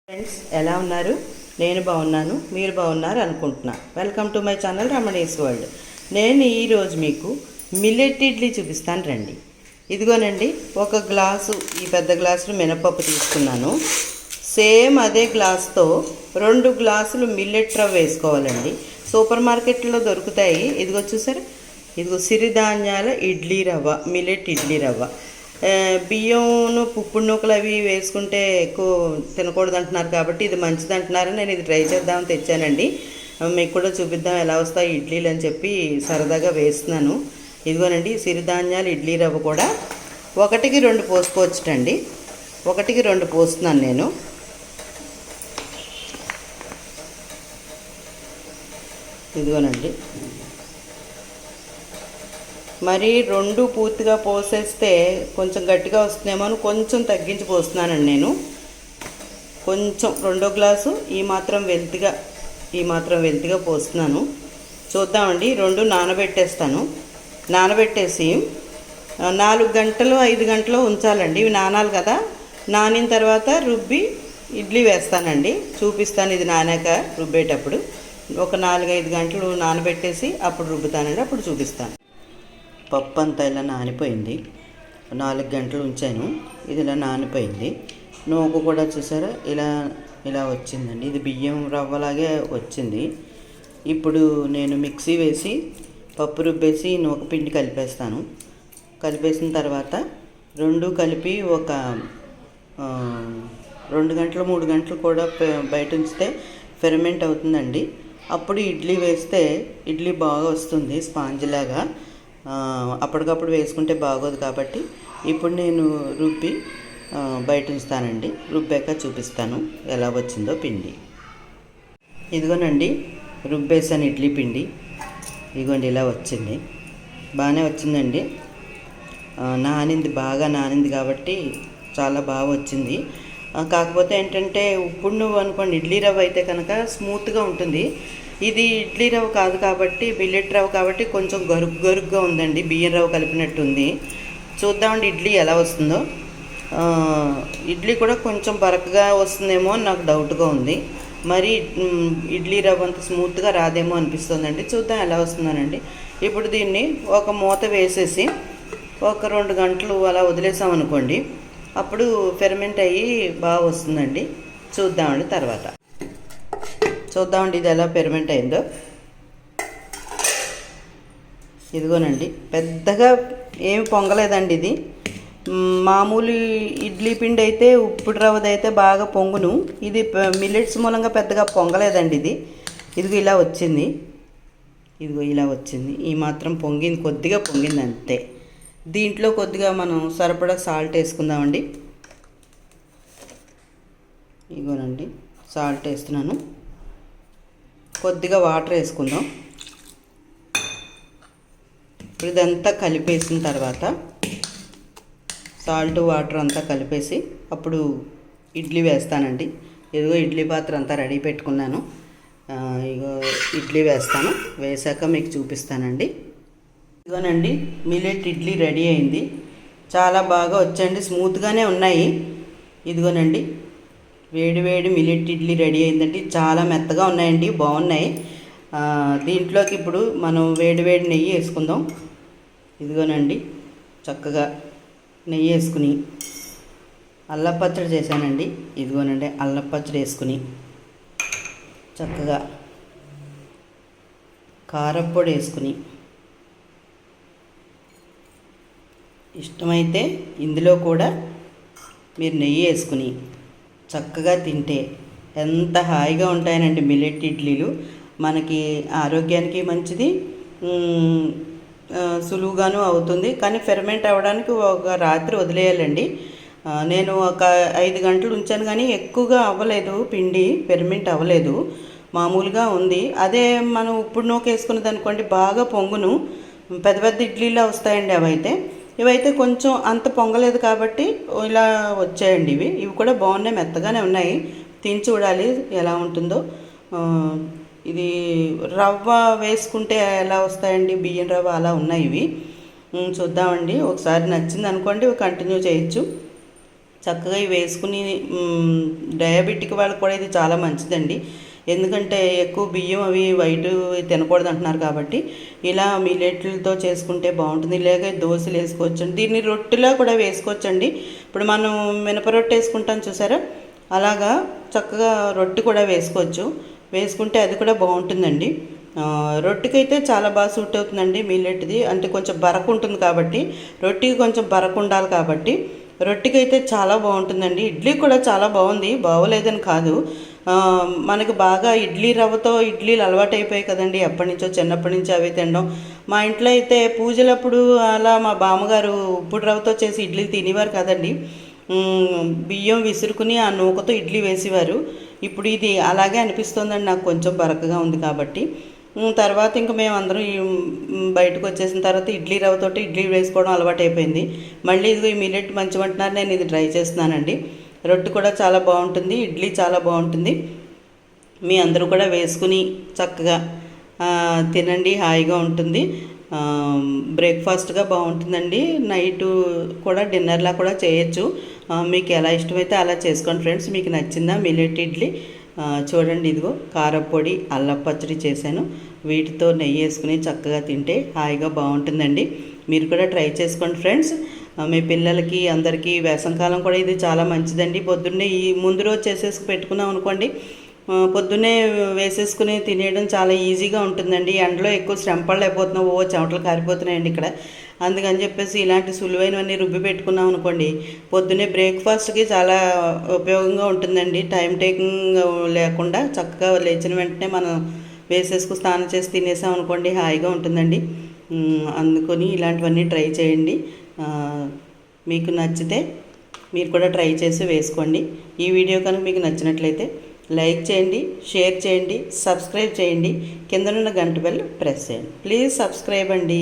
Friends ఎలా ఉన్నారు? నేను బాగున్నాను, మీరు బాగున్నారు అనుకుంటున్నా. Welcome to my channel Ramani's world. నేను ఈరోజు మీకు మిల్లెట్ ఇడ్లీ చూపిస్తాను రండి. ఇదిగోనండి, ఒక గ్లాసు ఈ పెద్ద గ్లాసులు మినపప్పు తీసుకున్నాను. సేమ్ అదే గ్లాస్తో 2 గ్లాసులు మిల్లెట్ రవ్వ వేసుకోవాలండి. సూపర్ మార్కెట్లో దొరుకుతాయి. ఇదిగో చూసారా, ఇదిగో సిరిధాన్యాల ఇడ్లీ రవ్వ, మిల్లెట్ ఇడ్లీ రవ్వ. బియ్యంను పుప్పుడు నూకలు అవి వేసుకుంటే ఎక్కువ తినకూడదు అంటున్నారు కాబట్టి ఇది మంచిది అంటున్నారు. నేను ఇది ట్రై చేద్దామని తెచ్చానండి. మీకు కూడా చూపిద్దాం ఎలా వస్తాయి ఇడ్లీలు అని చెప్పి సరదాగా వేస్తున్నాను. ఇదిగోనండి, సిరిధాన్యాలు ఇడ్లీ రవ్వ కూడా 1కి 2 పోసుకోవచ్చుటండి. 1కి 2 పోస్తున్నాను నేను. ఇదిగోనండి, మరి 2 పూర్తిగా పోసేస్తే కొంచెం గట్టిగా వస్తుందేమో అని కొంచెం తగ్గించి పోస్తున్నానండి నేను. కొంచెం 2 గ్లాసు ఈ మాత్రం వెల్తిగా పోస్తున్నాను. చూద్దామండి. 2 నానబెట్టేస్తాను. నానబెట్టేసి 4 గంటలు 5 గంటలు ఉంచాలండి. ఇవి నానాలి కదా. నానిన తర్వాత రుబ్బి ఇడ్లీ వేస్తానండి. చూపిస్తాను ఇది నానాక రుబ్బేటప్పుడు. ఒక 4-5 గంటలు నానబెట్టేసి అప్పుడు రుబ్బుతానండి, అప్పుడు చూపిస్తాను. పప్పు అంతా ఇలా నానిపోయింది. 4 గంటలు ఉంచాను. ఇది ఇలా నానిపోయింది. నూక కూడా చూసారా ఇలా వచ్చిందండి. ఇది బియ్యం రవ్వలాగే వచ్చింది. ఇప్పుడు నేను మిక్సీ వేసి పప్పు రుబ్బేసి నూక పిండి కలిపేస్తాను. కలిపేసిన తర్వాత 2 కలిపి ఒక 2 గంటలు 3 గంటలు కూడా బయట ఉంచితే ఫెర్మెంట్ అవుతుందండి. అప్పుడు ఇడ్లీ వేస్తే ఇడ్లీ బాగా వస్తుంది స్పాంజ్ లాగా. అప్పటికప్పుడు వేసుకుంటే బాగోదు కాబట్టి ఇప్పుడు నేను రుబ్బి బయట ఉంచుతానండి. రుబ్బాక చూపిస్తాను ఎలా వచ్చిందో పిండి. ఇదిగోనండి, రుబ్బేసాను ఇడ్లీ పిండి. ఇదిగోండి ఇలా వచ్చింది. బాగానే వచ్చిందండి. బాగా నానింది కాబట్టి చాలా బాగా వచ్చింది. కాకపోతే ఏంటంటే ఇప్పుడు నువ్వు అనుకోండి, ఇడ్లీ రవ్వ అయితే కనుక స్మూత్గా ఉంటుంది. ఇది ఇడ్లీ రవ్వ కాదు కాబట్టి, మిల్లెట్ రవ్వ కాబట్టి కొంచెం గరుగ్గా ఉందండి. బియ్యం రవ్వ కలిపినట్టు ఉంది. చూద్దామండి ఇడ్లీ ఎలా వస్తుందో. ఇడ్లీ కూడా కొంచెం బరకగా వస్తుందేమో అని నాకు డౌట్గా ఉంది. మరి ఇడ్లీ రవ్వ అంత స్మూత్గా రాదేమో అనిపిస్తుందండి. చూద్దాం ఎలా వస్తుందోనండి. ఇప్పుడు దీన్ని ఒక మూత వేసేసి ఒక 2 గంటలు అలా వదిలేసామనుకోండి, అప్పుడు ఫెర్మెంట్ అయ్యి బాగా వస్తుందండి. చూద్దామండి తర్వాత. చూద్దామండి ఇది ఎలా ఫెర్మెంట్ అయిందో. ఇదిగోనండి, పెద్దగా ఏమి పొంగలేదండి. ఇది మామూలు ఇడ్లీ పిండి అయితే ఉప్పుడు రవ్వదైతే బాగా పొంగును. ఇది మిల్లెట్స్ మూలంగా పెద్దగా పొంగలేదండి. ఇదిగో ఇలా వచ్చింది. ఇలా వచ్చింది. ఈ మాత్రం పొంగింది, కొద్దిగా పొంగింది అంతే. దీంట్లో కొద్దిగా మనం సరిపడా సాల్ట్ వేసుకుందామండి. ఇదిగోనండి, సాల్ట్ వేస్తున్నాను. కొద్దిగా వాటర్ వేసుకుందాం. ఇప్పుడు ఇదంతా కలిపేసిన తర్వాత సాల్ట్ వాటర్ అంతా కలిపేసి అప్పుడు ఇడ్లీ వేస్తానండి. ఇదిగో ఇడ్లీ పాత్ర అంతా రెడీ పెట్టుకున్నాను. ఇగో ఇడ్లీ వేస్తాను. వేసాక మీకు చూపిస్తానండి. ఇదిగోనండి, మిల్లెట్ ఇడ్లీ రెడీ అయింది. చాలా బాగా వచ్చండి, స్మూత్గానే ఉన్నాయి. ఇదిగోనండి, వేడి వేడి మిల్లెట్ ఇడ్లీ రెడీ అయిందండి. చాలా మెత్తగా ఉన్నాయండి, బాగున్నాయి. దీంట్లోకి ఇప్పుడు మనం వేడి వేడి నెయ్యి వేసుకుందాం. ఇదిగోనండి, చక్కగా నెయ్యి వేసుకుని అల్లం పచ్చడి చేశానండి. ఇదిగోనండి, అల్లం పచ్చడి వేసుకుని చక్కగా కారప్పొడి వేసుకుని, ఇష్టమైతే ఇందులో కూడా మీరు నెయ్యి వేసుకుని చక్కగా తింటే ఎంత హాయిగా ఉంటాయనండి మిల్లెట్ ఇడ్లీలు. మనకి ఆరోగ్యానికి మంచిది, సులువుగాను అవుతుంది. కానీ ఫెర్మెంట్ అవ్వడానికి ఒక రాత్రి వదిలేయాలండి. నేను ఒక 5 గంటలు ఉంచాను కానీ ఎక్కువగా అవ్వలేదు, పిండి ఫెర్మెంట్ అవ్వలేదు, మామూలుగా ఉంది. అదే మనం ఇప్పుడు నూక వేసుకున్నది అనుకోండి బాగా పొంగును, పెద్ద పెద్ద ఇడ్లీలా వస్తాయండి. ఇవైతే కొంచెం అంత పొంగలేదు కాబట్టి ఇలా వచ్చాయండి. ఇవి కూడా బాగున్నాయి, మెత్తగానే ఉన్నాయి. తిని చూడాలి ఎలా ఉంటుందో. ఇది రవ్వ వేసుకుంటే ఎలా వస్తాయండి, బియ్యం రవ్వ అలా ఉన్నాయి ఇవి. చూద్దామండి. ఒకసారి నచ్చింది అనుకోండి కంటిన్యూ చేయొచ్చు. చక్కగా ఇవి వేసుకుని డయాబెటిక్ వాళ్ళకి కూడా ఇది చాలా మంచిదండి. ఎందుకంటే ఎక్కువ బియ్యం అవి వైట్ తినకూడదు అంటున్నారు కాబట్టి ఇలా మిల్లెట్లతో చేసుకుంటే బాగుంటుంది. ఇలాగే దోశలు వేసుకోవచ్చండి, దీన్ని రొట్టెలా కూడా వేసుకోవచ్చండి. ఇప్పుడు మనం మినప రొట్టె వేసుకుంటాం చూసారా, అలాగా చక్కగా రొట్టె కూడా వేసుకోవచ్చు. వేసుకుంటే అది కూడా బాగుంటుందండి. రొట్టెకైతే చాలా బాగా సూట్ అవుతుందండి మిల్లెట్ది, అంటే కొంచెం బరకు ఉంటుంది కాబట్టి, రొట్టెకి కొంచెం బరకు ఉండాలి కాబట్టి రొట్టెకైతే చాలా బాగుంటుందండి. ఇడ్లీ కూడా చాలా బాగుంది, బాగోలేదని కాదు. మనకు బాగా ఇడ్లీ రవ్వతో ఇడ్లీలు అలవాటు అయిపోయాయి కదండి, ఎప్పటి నుంచో చిన్నప్పటి నుంచి అవి తినడం. మా ఇంట్లో అయితే పూజలప్పుడు అలా మా బామ్మగారు ఉప్పుడు రవ్వతో చేసి ఇడ్లీలు తినేవారు కదండి. బియ్యం విసురుకుని ఆ నూకతో ఇడ్లీ వేసేవారు. ఇప్పుడు ఇది అలాగే అనిపిస్తుందండి నాకు, కొంచెం బరకగా ఉంది కాబట్టి. తర్వాత ఇంకా మేము అందరం బయటకు వచ్చేసిన తర్వాత ఇడ్లీ రవ్వతోటి ఇడ్లీ వేసుకోవడం అలవాటు అయిపోయింది. మళ్ళీ ఇదిగో ఈ మిల్లెట్ మంచిమంటున్నారు, నేను ఇది ట్రై చేస్తున్నానండి. రొట్టె కూడా చాలా బాగుంటుంది, ఇడ్లీ చాలా బాగుంటుంది. మీ అందరూ కూడా వేసుకుని చక్కగా తినండి, హాయిగా ఉంటుంది. బ్రేక్ఫాస్ట్గా బాగుంటుందండి. నైటు కూడా డిన్నర్లా కూడా చేయొచ్చు. మీకు ఎలా ఇష్టమైతే అలా చేసుకోండి ఫ్రెండ్స్. మీకు నచ్చిందా మిల్లెట్ ఇడ్లీ? చూడండి, ఇదిగో కారపొడి అల్లం పచ్చడి చేశాను, వీటితో నెయ్యి వేసుకుని చక్కగా తింటే హాయిగా బాగుంటుందండి. మీరు కూడా ట్రై చేసుకోండి ఫ్రెండ్స్. మీ పిల్లలకి అందరికీ వేసంకాలం కూడా ఇది చాలా మంచిదండి. పొద్దున్నే ఈ ముందు రోజు చేసేసి పెట్టుకున్నాం అనుకోండి, పొద్దున్నే వేసేసుకుని తినేయడం చాలా ఈజీగా ఉంటుందండి. ఎండలో ఎక్కువ శ్రమ పడలేకపోతున్నాం, చెమటలు కారిపోతున్నాయండి ఇక్కడ. అందుకని చెప్పేసి ఇలాంటి సులువైనవన్నీ రుబ్బి పెట్టుకున్నాం అనుకోండి, పొద్దున్నే బ్రేక్ఫాస్ట్కి చాలా ఉపయోగంగా ఉంటుందండి. టైం టేకింగ్ లేకుండా చక్కగా లేచిన వెంటనే మనం వేసేసుకుని స్నానం చేసి తినేసాం అనుకోండి, హాయిగా ఉంటుందండి. అందుకని ఇలాంటివన్నీ ట్రై చేయండి. మీకు నచ్చితే మీరు కూడా ట్రై చేసి వేసుకోండి. ఈ వీడియో కనుక మీకు నచ్చినట్లయితే లైక్ చేయండి, షేర్ చేయండి, సబ్స్క్రైబ్ చేయండి, కిందనున్న గంట బెల్ ప్రెస్ చేయండి. ప్లీజ్ సబ్స్క్రైబ్ అండి.